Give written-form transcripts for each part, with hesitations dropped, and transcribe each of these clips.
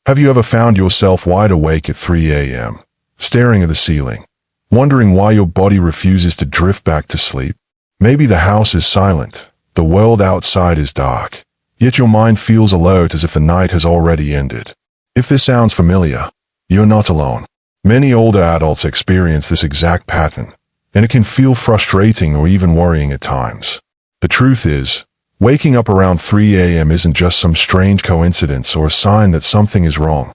Have you ever found yourself wide awake at 3 a.m., staring at the ceiling, wondering why your body refuses to drift back to sleep? Maybe the house is silent, the world outside is dark, yet your mind feels alert as if the night has already ended. If this sounds familiar, you're not alone. Many older adults experience this exact pattern, and it can feel frustrating or even worrying at times. The truth is, waking up around 3 a.m. isn't just some strange coincidence or a sign that something is wrong.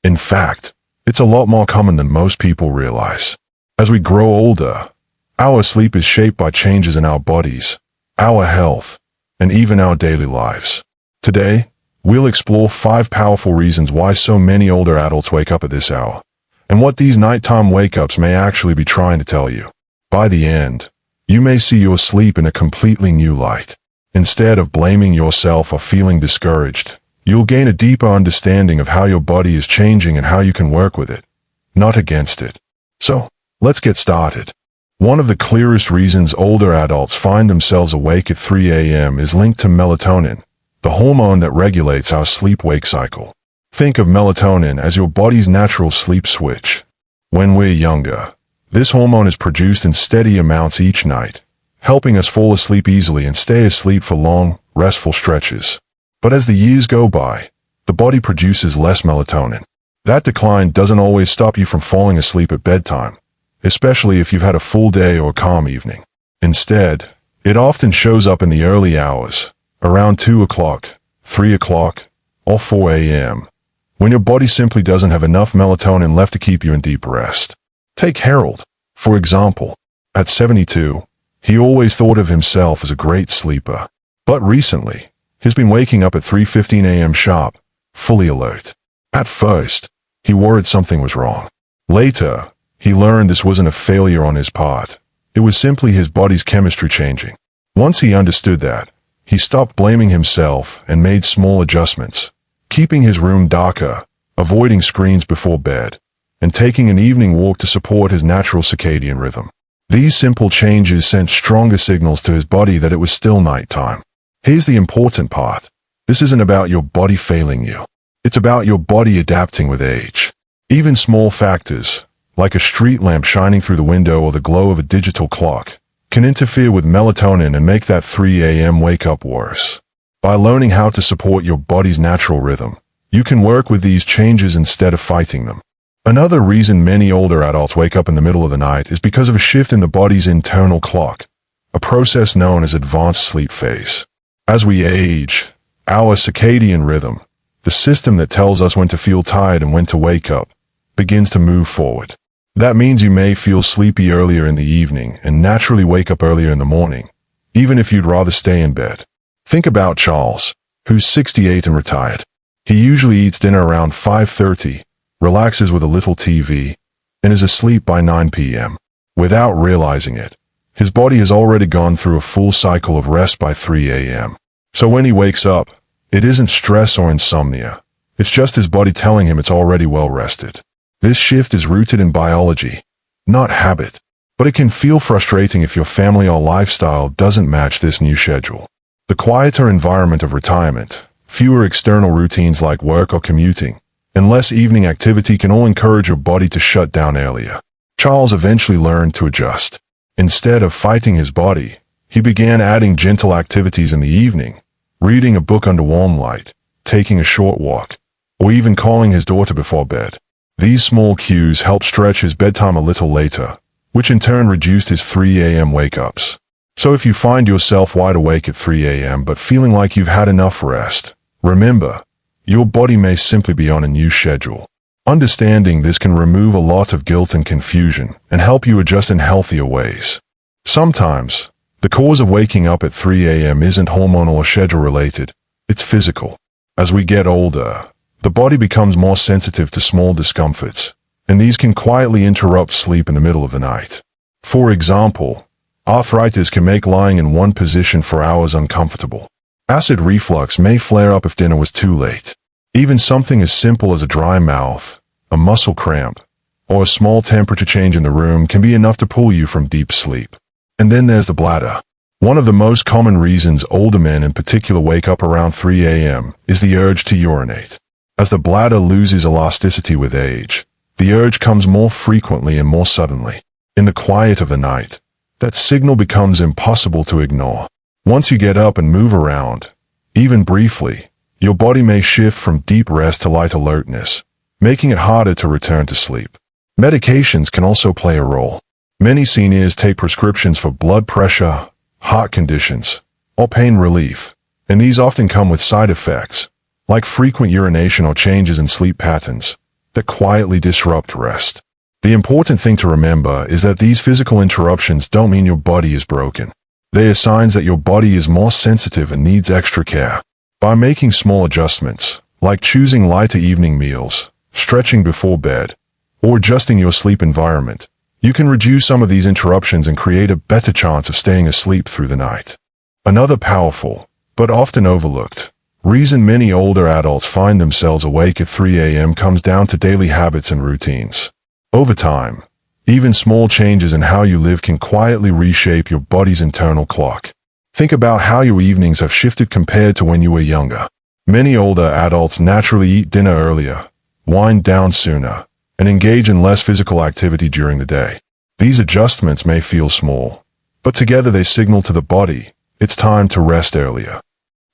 In fact, it's a lot more common than most people realize. As we grow older, our sleep is shaped by changes in our bodies, our health, and even our daily lives. Today, we'll explore 5 powerful reasons why so many older adults wake up at this hour, and what these nighttime wake-ups may actually be trying to tell you. By the end, you may see your sleep in a completely new light. Instead of blaming yourself or feeling discouraged, you'll gain a deeper understanding of how your body is changing and how you can work with it, not against it. So, let's get started. One of the clearest reasons older adults find themselves awake at 3 a.m. is linked to melatonin, the hormone that regulates our sleep-wake cycle. Think of melatonin as your body's natural sleep switch. When we're younger, this hormone is produced in steady amounts each night, helping us fall asleep easily and stay asleep for long, restful stretches. But as the years go by, the body produces less melatonin. That decline doesn't always stop you from falling asleep at bedtime, especially if you've had a full day or calm evening. Instead, it often shows up in the early hours, around 2 o'clock, 3 o'clock, or 4 a.m., when your body simply doesn't have enough melatonin left to keep you in deep rest. Take Harold, for example. At 72, he always thought of himself as a great sleeper. But recently, he's been waking up at 3:15 a.m. sharp, fully alert. At first, he worried something was wrong. Later, he learned this wasn't a failure on his part. It was simply his body's chemistry changing. Once he understood that, he stopped blaming himself and made small adjustments, keeping his room darker, avoiding screens before bed, and taking an evening walk to support his natural circadian rhythm. These simple changes sent stronger signals to his body that it was still nighttime. Here's the important part. This isn't about your body failing you. It's about your body adapting with age. Even small factors, like a street lamp shining through the window or the glow of a digital clock, can interfere with melatonin and make that 3 a.m. wake-up worse. By learning how to support your body's natural rhythm, you can work with these changes instead of fighting them. Another reason many older adults wake up in the middle of the night is because of a shift in the body's internal clock, a process known as advanced sleep phase. As we age, our circadian rhythm, the system that tells us when to feel tired and when to wake up, begins to move forward. That means you may feel sleepy earlier in the evening and naturally wake up earlier in the morning, even if you'd rather stay in bed. Think about Charles, who's 68 and retired. He usually eats dinner around 5:30, relaxes with a little TV, and is asleep by 9 p.m. Without realizing it, his body has already gone through a full cycle of rest by 3 a.m. So when he wakes up, it isn't stress or insomnia. It's just his body telling him it's already well rested. This shift is rooted in biology, not habit. But it can feel frustrating if your family or lifestyle doesn't match this new schedule. The quieter environment of retirement, fewer external routines like work or commuting, and less evening activity can all encourage your body to shut down earlier. Charles eventually learned to adjust. Instead of fighting his body, he began adding gentle activities in the evening, reading a book under warm light, taking a short walk, or even calling his daughter before bed. These small cues helped stretch his bedtime a little later, which in turn reduced his 3 a.m. wake-ups. So if you find yourself wide awake at 3 a.m. but feeling like you've had enough rest, remember, your body may simply be on a new schedule. Understanding this can remove a lot of guilt and confusion and help you adjust in healthier ways. Sometimes, the cause of waking up at 3 a.m. isn't hormonal or schedule related, it's physical. As we get older, the body becomes more sensitive to small discomforts, and these can quietly interrupt sleep in the middle of the night. For example, arthritis can make lying in one position for hours uncomfortable. Acid reflux may flare up if dinner was too late. Even something as simple as a dry mouth, a muscle cramp, or a small temperature change in the room can be enough to pull you from deep sleep. And then there's the bladder. One of the most common reasons older men in particular wake up around 3 a.m. is the urge to urinate. As the bladder loses elasticity with age, the urge comes more frequently and more suddenly. In the quiet of the night, that signal becomes impossible to ignore. Once you get up and move around, even briefly, your body may shift from deep rest to light alertness, making it harder to return to sleep. Medications can also play a role. Many seniors take prescriptions for blood pressure, heart conditions, or pain relief, and these often come with side effects, like frequent urination or changes in sleep patterns, that quietly disrupt rest. The important thing to remember is that these physical interruptions don't mean your body is broken. They are signs that your body is more sensitive and needs extra care. By making small adjustments, like choosing lighter evening meals, stretching before bed, or adjusting your sleep environment, you can reduce some of these interruptions and create a better chance of staying asleep through the night. Another powerful, but often overlooked, reason many older adults find themselves awake at 3 a.m. comes down to daily habits and routines. Over time, even small changes in how you live can quietly reshape your body's internal clock. Think about how your evenings have shifted compared to when you were younger. Many older adults naturally eat dinner earlier, wind down sooner, and engage in less physical activity during the day. These adjustments may feel small, but together they signal to the body, it's time to rest earlier.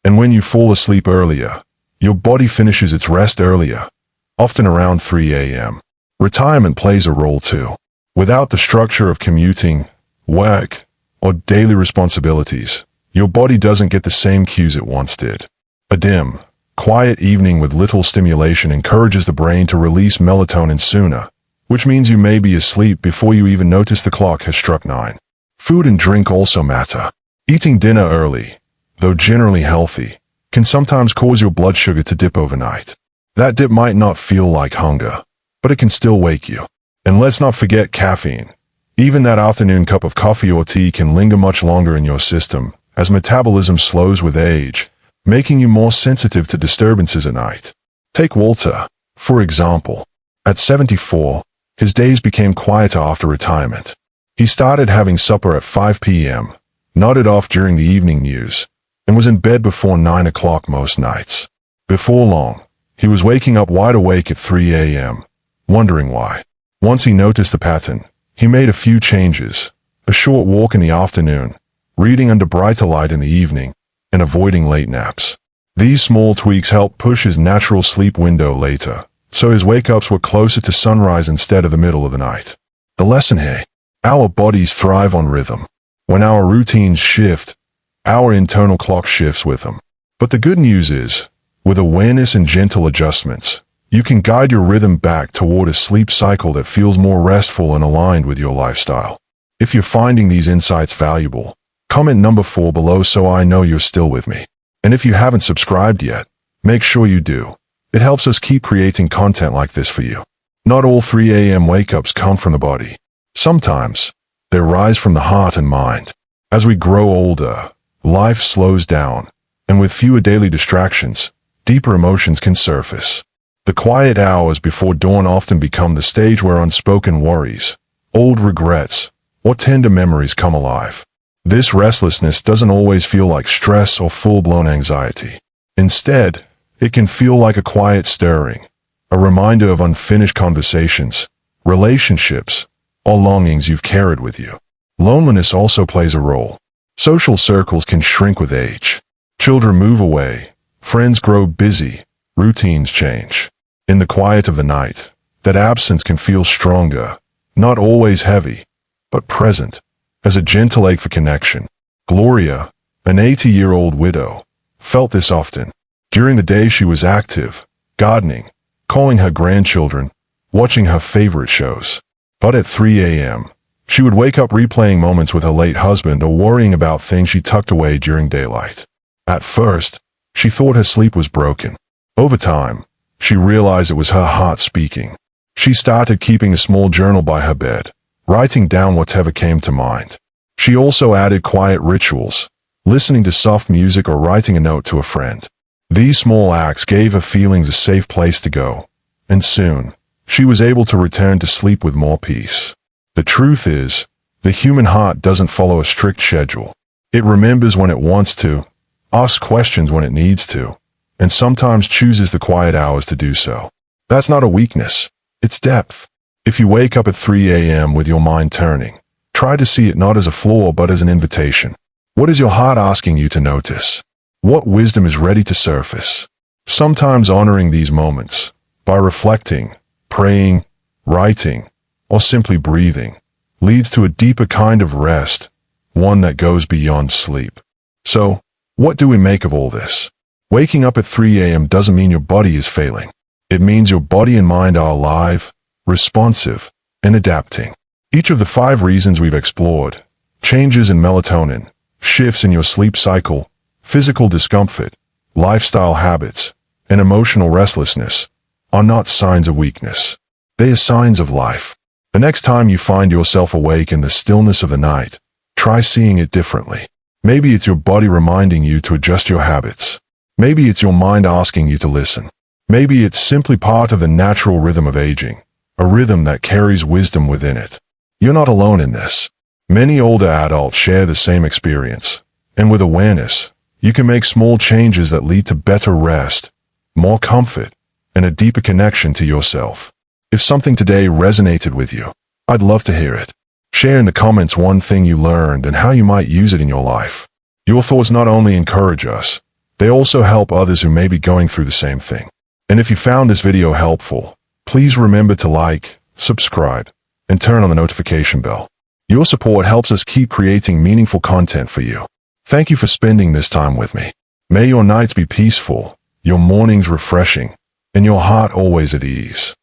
And when you fall asleep earlier, your body finishes its rest earlier, often around 3 a.m. Retirement plays a role too. Without the structure of commuting, work, or daily responsibilities, your body doesn't get the same cues it once did. A dim, quiet evening with little stimulation encourages the brain to release melatonin sooner, which means you may be asleep before you even notice the clock has struck 9. Food and drink also matter. Eating dinner early, though generally healthy, can sometimes cause your blood sugar to dip overnight. That dip might not feel like hunger, but it can still wake you. And let's not forget caffeine. Even that afternoon cup of coffee or tea can linger much longer in your system as metabolism slows with age, making you more sensitive to disturbances at night. Take Walter, for example. At 74, his days became quieter after retirement. He started having supper at 5 p.m., nodded off during the evening news, and was in bed before 9 o'clock most nights. Before long, he was waking up wide awake at 3 a.m., wondering why. Once he noticed the pattern, he made a few changes: a short walk in the afternoon, reading under brighter light in the evening, and avoiding late naps. These small tweaks helped push his natural sleep window later, so his wake-ups were closer to sunrise instead of the middle of the night. The lesson here: our bodies thrive on rhythm. When our routines shift, our internal clock shifts with them. But the good news is, with awareness and gentle adjustments, you can guide your rhythm back toward a sleep cycle that feels more restful and aligned with your lifestyle. If you're finding these insights valuable, comment number 4 below so I know you're still with me. And if you haven't subscribed yet, make sure you do. It helps us keep creating content like this for you. Not all 3 a.m. wake-ups come from the body. Sometimes, they rise from the heart and mind. As we grow older, life slows down, and with fewer daily distractions, deeper emotions can surface. The quiet hours before dawn often become the stage where unspoken worries, old regrets, or tender memories come alive. This restlessness doesn't always feel like stress or full-blown anxiety. Instead, it can feel like a quiet stirring, a reminder of unfinished conversations, relationships, or longings you've carried with you. Loneliness also plays a role. Social circles can shrink with age. Children move away, friends grow busy, routines change. In the quiet of the night, that absence can feel stronger, not always heavy, but present, as a gentle ache for connection. Gloria, an 80-year-old widow, felt this often. During the day she was active, gardening, calling her grandchildren, watching her favorite shows. But at 3 a.m., she would wake up replaying moments with her late husband or worrying about things she tucked away during daylight. At first, she thought her sleep was broken. Over time, she realized it was her heart speaking. She started keeping a small journal by her bed, writing down whatever came to mind. She also added quiet rituals, listening to soft music or writing a note to a friend. These small acts gave her feelings a safe place to go, and soon, she was able to return to sleep with more peace. The truth is, the human heart doesn't follow a strict schedule. It remembers when it wants to, asks questions when it needs to, and sometimes chooses the quiet hours to do so. That's not a weakness. It's depth. If you wake up at 3 a.m. with your mind turning, try to see it not as a flaw but as an invitation. What is your heart asking you to notice? What wisdom is ready to surface? Sometimes honoring these moments, by reflecting, praying, writing, or simply breathing, leads to a deeper kind of rest, one that goes beyond sleep. So, what do we make of all this? Waking up at 3 a.m. doesn't mean your body is failing. It means your body and mind are alive, responsive, and adapting. Each of the 5 reasons we've explored, changes in melatonin, shifts in your sleep cycle, physical discomfort, lifestyle habits, and emotional restlessness, are not signs of weakness. They are signs of life. The next time you find yourself awake in the stillness of the night, try seeing it differently. Maybe it's your body reminding you to adjust your habits. Maybe it's your mind asking you to listen. Maybe it's simply part of the natural rhythm of aging, a rhythm that carries wisdom within it. You're not alone in this. Many older adults share the same experience, and with awareness, you can make small changes that lead to better rest, more comfort, and a deeper connection to yourself. If something today resonated with you, I'd love to hear it. Share in the comments one thing you learned and how you might use it in your life. Your thoughts not only encourage us, they also help others who may be going through the same thing. And if you found this video helpful, please remember to like, subscribe, and turn on the notification bell. Your support helps us keep creating meaningful content for you. Thank you for spending this time with me. May your nights be peaceful, your mornings refreshing, and your heart always at ease.